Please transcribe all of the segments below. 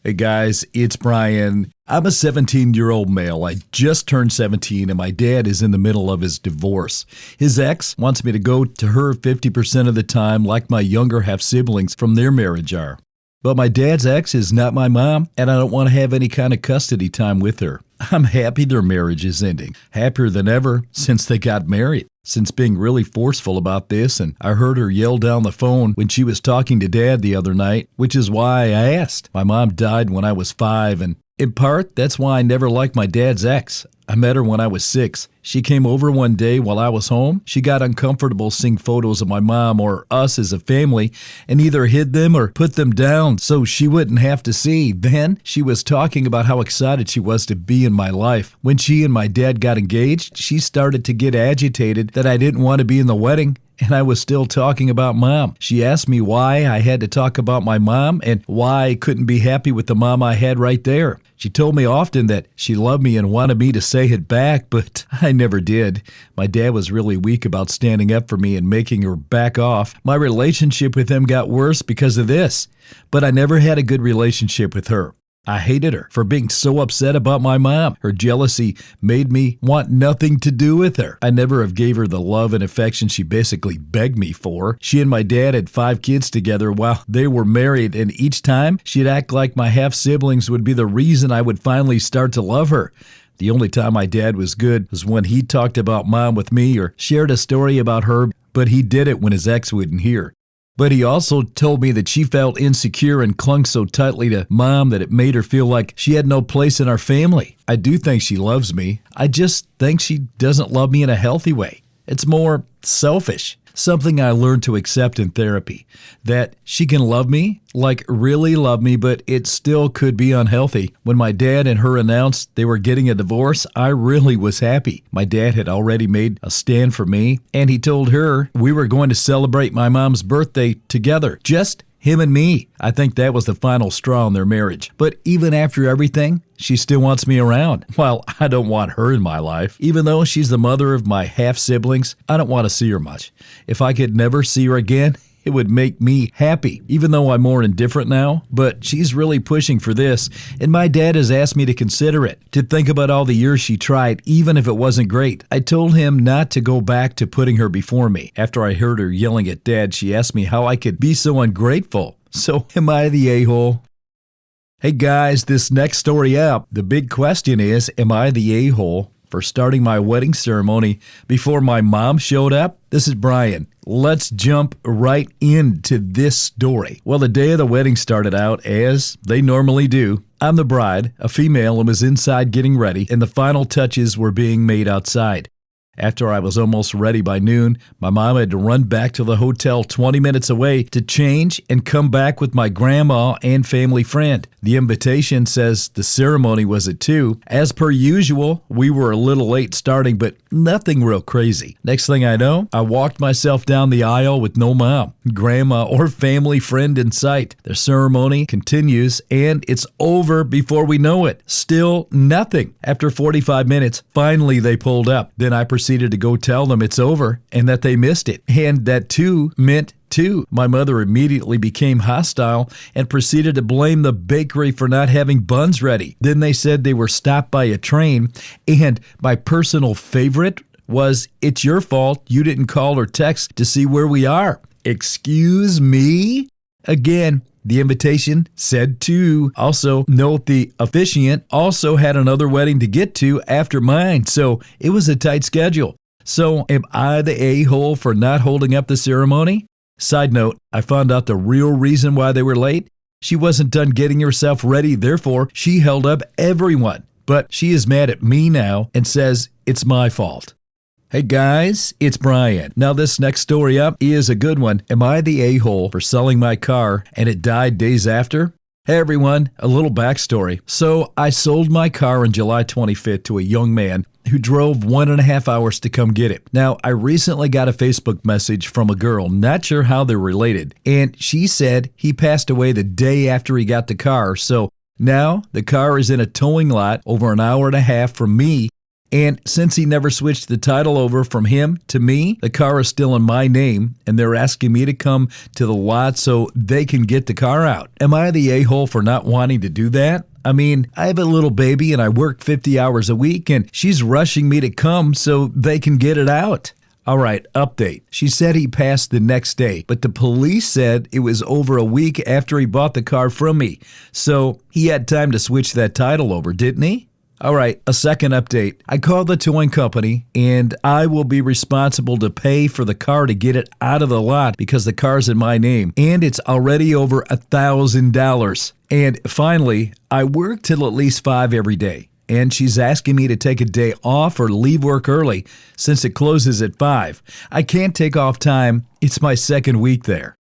Hey guys, it's Brian. I'm a 17-year-old male. I just turned 17 and my dad is in the middle of his divorce. His ex wants me to go to her 50% of the time like my younger half-siblings from their marriage are. But my dad's ex is not my mom and I don't want to have any kind of custody time with her. I'm happy their marriage is ending. Happier than ever since they got married. Since being really forceful about this, and I heard her yell down the phone when she was talking to Dad the other night, which is why I asked. My mom died when I was 5, and in part, that's why I never liked my dad's ex. I met her when I was 6. She came over one day while I was home. She got uncomfortable seeing photos of my mom or us as a family and either hid them or put them down so she wouldn't have to see. Then she was talking about how excited she was to be in my life. When she and my dad got engaged, she started to get agitated that I didn't want to be in the wedding. And I was still talking about mom. She asked me why I had to talk about my mom and why I couldn't be happy with the mom I had right there. She told me often that she loved me and wanted me to say it back, but I never did. My dad was really weak about standing up for me and making her back off. My relationship with him got worse because of this, but I never had a good relationship with her. I hated her for being so upset about my mom. Her jealousy made me want nothing to do with her. I never have gave her the love and affection she basically begged me for. She and my dad had 5 kids together while they were married, and each time she'd act like my half-siblings would be the reason I would finally start to love her. The only time my dad was good was when he talked about mom with me or shared a story about her, but he did it when his ex wouldn't hear. But he also told me that she felt insecure and clung so tightly to mom that it made her feel like she had no place in our family. I do think she loves me. I just think she doesn't love me in a healthy way. It's more selfish. Something I learned to accept in therapy. That she can love me, like really love me, but it still could be unhealthy. When my dad and her announced they were getting a divorce, I really was happy. My dad had already made a stand for me, and he told her we were going to celebrate my mom's birthday together. Just him and me. I think that was the final straw in their marriage. But even after everything, she still wants me around. Well, I don't want her in my life. Even though she's the mother of my half-siblings, I don't want to see her much. If I could never see her again, it would make me happy, even though I'm more indifferent now. But she's really pushing for this, and my dad has asked me to consider it, to think about all the years she tried, even if it wasn't great. I told him not to go back to putting her before me. After I heard her yelling at Dad, she asked me how I could be so ungrateful. So am I the a-hole? Hey guys, this next story up, the big question is, am I the a-hole for starting my wedding ceremony before my mom showed up? This is Brian. Let's jump right into this story. Well, the day of the wedding started out as they normally do. I'm the bride, a female, and was inside getting ready, and the final touches were being made outside. After I was almost ready by noon, my mom had to run back to the hotel 20 minutes away to change and come back with my grandma and family friend. The invitation says the ceremony was at 2. As per usual, we were a little late starting, but nothing real crazy. Next thing I know, I walked myself down the aisle with no mom, grandma, or family friend in sight. The ceremony continues, and it's over before we know it. Still nothing. After 45 minutes, finally they pulled up. Then I proceeded to go tell them it's over and that they missed it, and that 2 meant 2. My mother immediately became hostile and proceeded to blame the bakery for not having buns ready. Then they said they were stopped by a train, and my personal favorite was, "It's your fault you didn't call or text to see where we are." Excuse me? Again, the invitation said 2. Also, note the officiant also had another wedding to get to after mine, so it was a tight schedule. So, am I the a-hole for not holding up the ceremony? Side note, I found out the real reason why they were late. She wasn't done getting herself ready, therefore she held up everyone. But she is mad at me now and says it's my fault. Hey guys, it's Brian. Now this next story up is a good one. Am I the a-hole for selling my car and it died days after? Hey everyone, a little backstory. So I sold my car on July 25th to a young man who drove 1.5 hours to come get it. Now, I recently got a Facebook message from a girl, not sure how they're related, and she said he passed away the day after he got the car. So now the car is in a towing lot over 1.5 hours from me, And since he never switched the title over from him to me, the car is still in my name, and they're asking me to come to the lot so they can get the car out. Am I the a-hole for not wanting to do that? I mean, I have a little baby and I work 50 hours a week, and she's rushing me to come so they can get it out. All right, update. She said he passed the next day, but the police said it was over a week after he bought the car from me. So he had time to switch that title over, didn't he? All right, a second update. I called the towing company, and I will be responsible to pay for the car to get it out of the lot because the car's in my name, and it's already over $1,000. And finally, I work till at least 5 every day, and she's asking me to take a day off or leave work early since it closes at 5. I can't take off time. It's my second week there.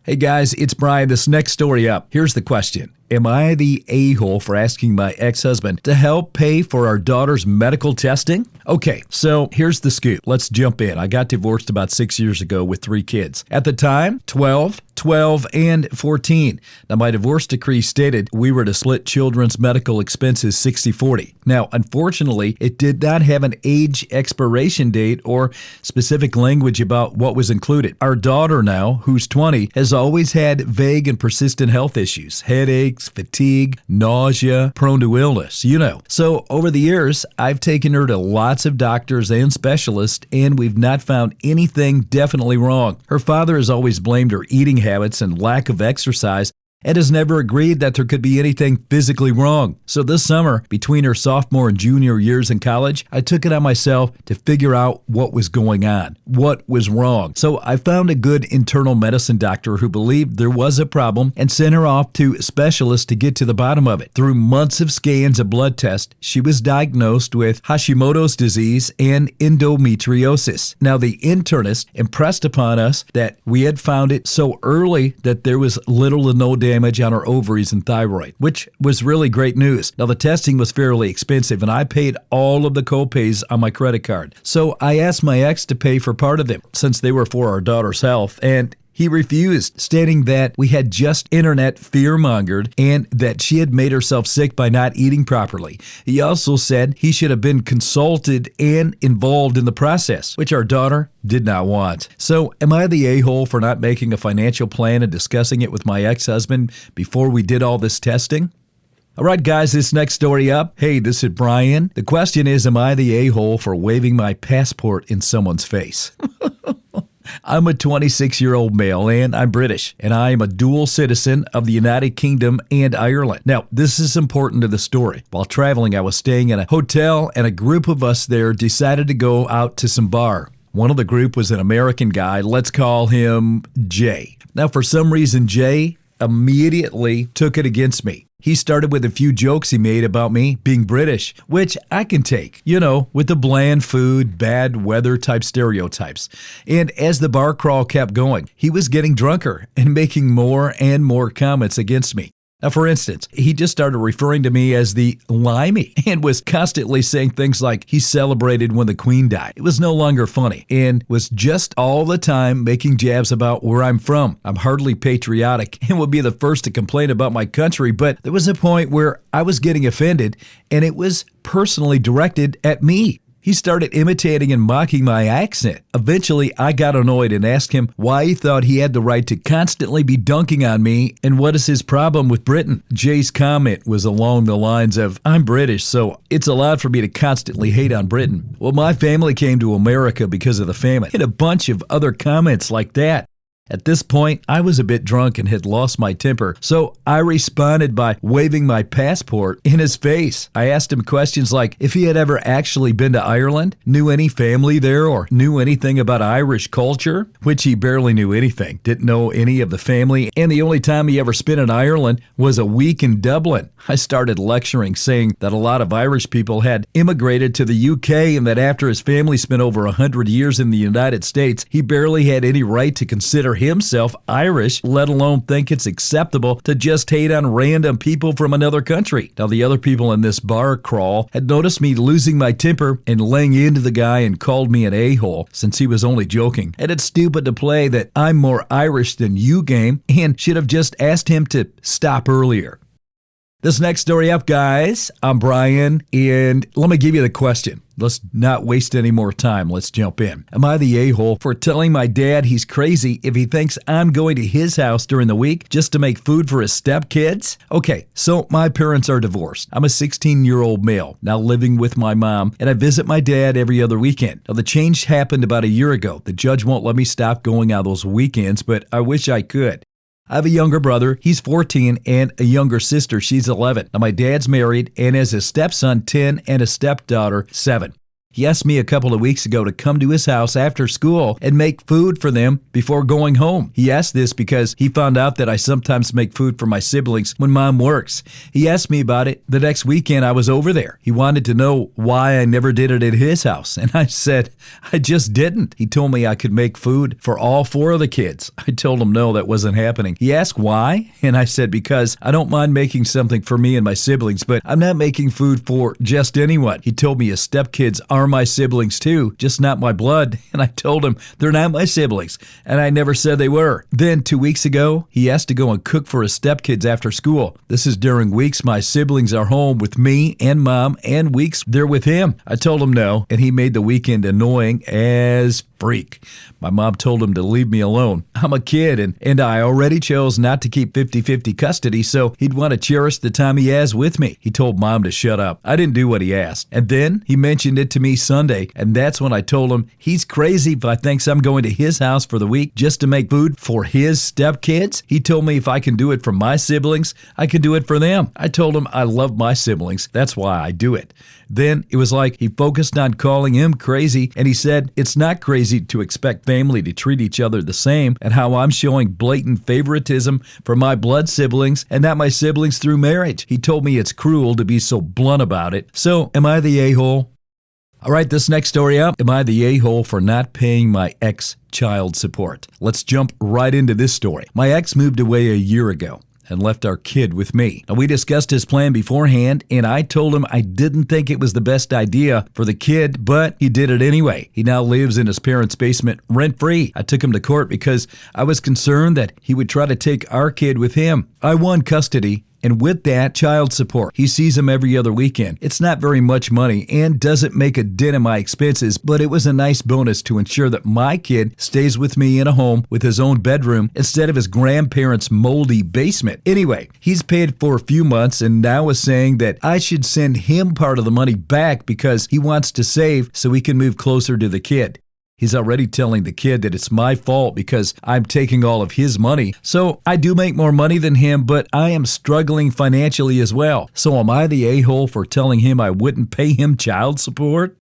Hey guys, it's Brian. This next story up. Here's the question. Am I the a-hole for asking my ex-husband to help pay for our daughter's medical testing? Okay, so here's the scoop. Let's jump in. I got divorced about 6 years ago with 3 kids. At the time, 12, and 14. Now, my divorce decree stated we were to split children's medical expenses 60-40. Now, unfortunately, it did not have an age expiration date or specific language about what was included. Our daughter now, who's 20, has always had vague and persistent health issues, headaches, fatigue, nausea, prone to illness, you know. So over the years, I've taken her to lots of doctors and specialists, and we've not found anything definitely wrong. Her father has always blamed her eating habits and lack of exercise and has never agreed that there could be anything physically wrong. So this summer, between her sophomore and junior years in college, I took it on myself to figure out what was going on, what was wrong. So I found a good internal medicine doctor who believed there was a problem and sent her off to specialists to get to the bottom of it. Through months of scans and blood tests, she was diagnosed with Hashimoto's disease and endometriosis. Now, the internist impressed upon us that we had found it so early that there was little to no damage on her ovaries and thyroid, which was really great news. Now, the testing was fairly expensive, and I paid all of the co-pays on my credit card. So I asked my ex to pay for part of them, since they were for our daughter's health, and he refused, stating that we had just internet fear-mongered and that she had made herself sick by not eating properly. He also said he should have been consulted and involved in the process, which our daughter did not want. So am I the a-hole for not making a financial plan and discussing it with my ex-husband before we did all this testing? All right, guys, this next story up. Hey, this is Brian. The question is, am I the a-hole for waving my passport in someone's face? I'm a 26-year-old male, and I'm British, and I am a dual citizen of the United Kingdom and Ireland. Now, this is important to the story. While traveling, I was staying in a hotel, and a group of us there decided to go out to some bar. One of the group was an American guy. Let's call him Jay. Now, for some reason, Jay immediately took it against me. He started with a few jokes he made about me being British, which I can take, you know, with the bland food, bad weather type stereotypes. And as the bar crawl kept going, he was getting drunker and making more and more comments against me. Now, for instance, he just started referring to me as the limey and was constantly saying things like he celebrated when the Queen died. It was no longer funny and was just all the time making jabs about where I'm from. I'm hardly patriotic and would be the first to complain about my country, but there was a point where I was getting offended and it was personally directed at me. He started imitating and mocking my accent. Eventually, I got annoyed and asked him why he thought he had the right to constantly be dunking on me and what is his problem with Britain. Jay's comment was along the lines of, I'm British, so it's allowed for me to constantly hate on Britain. Well, my family came to America because of the famine, and a bunch of other comments like that. At this point, I was a bit drunk and had lost my temper, so I responded by waving my passport in his face. I asked him questions like if he had ever actually been to Ireland, knew any family there, or knew anything about Irish culture, which he barely knew anything, didn't know any of the family, and the only time he ever spent in Ireland was a week in Dublin. I started lecturing, saying that a lot of Irish people had immigrated to the UK and that after his family spent over 100 years in the United States, he barely had any right to consider himself Irish, let alone think it's acceptable to just hate on random people from another country. Now, the other people in this bar crawl had noticed me losing my temper and laying into the guy and called me an a-hole since he was only joking. And it's stupid to play that I'm more Irish than you game and should have just asked him to stop earlier. This next story up, guys, I'm Brian, and let me give you the question. Let's not waste any more time. Let's jump in. Am I the a-hole for telling my dad he's crazy if he thinks I'm going to his house during the week just to make food for his stepkids? Okay, so my parents are divorced. I'm a 16-year-old male, now living with my mom, and I visit my dad every other weekend. Now, the change happened about a year ago. The judge won't let me stop going out those weekends, but I wish I could. I have a younger brother, he's 14, and a younger sister, she's 11. Now, my dad's married and has a stepson, 10, and a stepdaughter, 7. He asked me a couple of weeks ago to come to his house after school and make food for them before going home. He asked this because he found out that I sometimes make food for my siblings when mom works. He asked me about it the next weekend I was over there. He wanted to know why I never did it at his house, and I said I just didn't. He told me I could make food for all 4 of the kids. I told him no, that wasn't happening. He asked why, and I said because I don't mind making something for me and my siblings, but I'm not making food for just anyone. He told me his stepkids are my siblings too, just not my blood. And I told him they're not my siblings, and I never said they were. Then 2 weeks ago, he asked to go and cook for his stepkids after school. This is during weeks my siblings are home with me and mom, and weeks they're with him. I told him no, and he made the weekend annoying as freak. My mom told him to leave me alone. I'm a kid, and I already chose not to keep 50-50 custody, so he'd want to cherish the time he has with me. He told mom to shut up. I didn't do what he asked. And then he mentioned it to me Sunday, and that's when I told him he's crazy if I thinks I'm going to his house for the week just to make food for his stepkids. He told me if I can do it for my siblings, I can do it for them. I told him I love my siblings. That's why I do it. Then it was like he focused on calling him crazy, and he said it's not crazy to expect family to treat each other the same, and how I'm showing blatant favoritism for my blood siblings and not my siblings through marriage. He told me it's cruel to be so blunt about it. So am I the a-hole? All right, this next story up. Am I the a-hole for not paying my ex child support? Let's jump right into this story. My ex moved away a year ago and left our kid with me. Now, we discussed his plan beforehand, and I told him I didn't think it was the best idea for the kid, but he did it anyway. He now lives in his parents' basement rent-free. I took him to court because I was concerned that he would try to take our kid with him. I won custody, and with that, child support. He sees him every other weekend. It's not very much money and doesn't make a dent in my expenses, but it was a nice bonus to ensure that my kid stays with me in a home with his own bedroom instead of his grandparents' moldy basement. Anyway, he's paid for a few months and now is saying that I should send him part of the money back because he wants to save so he can move closer to the kid. He's already telling the kid that it's my fault because I'm taking all of his money. So I do make more money than him, but I am struggling financially as well. So am I the a-hole for telling him I wouldn't pay him child support?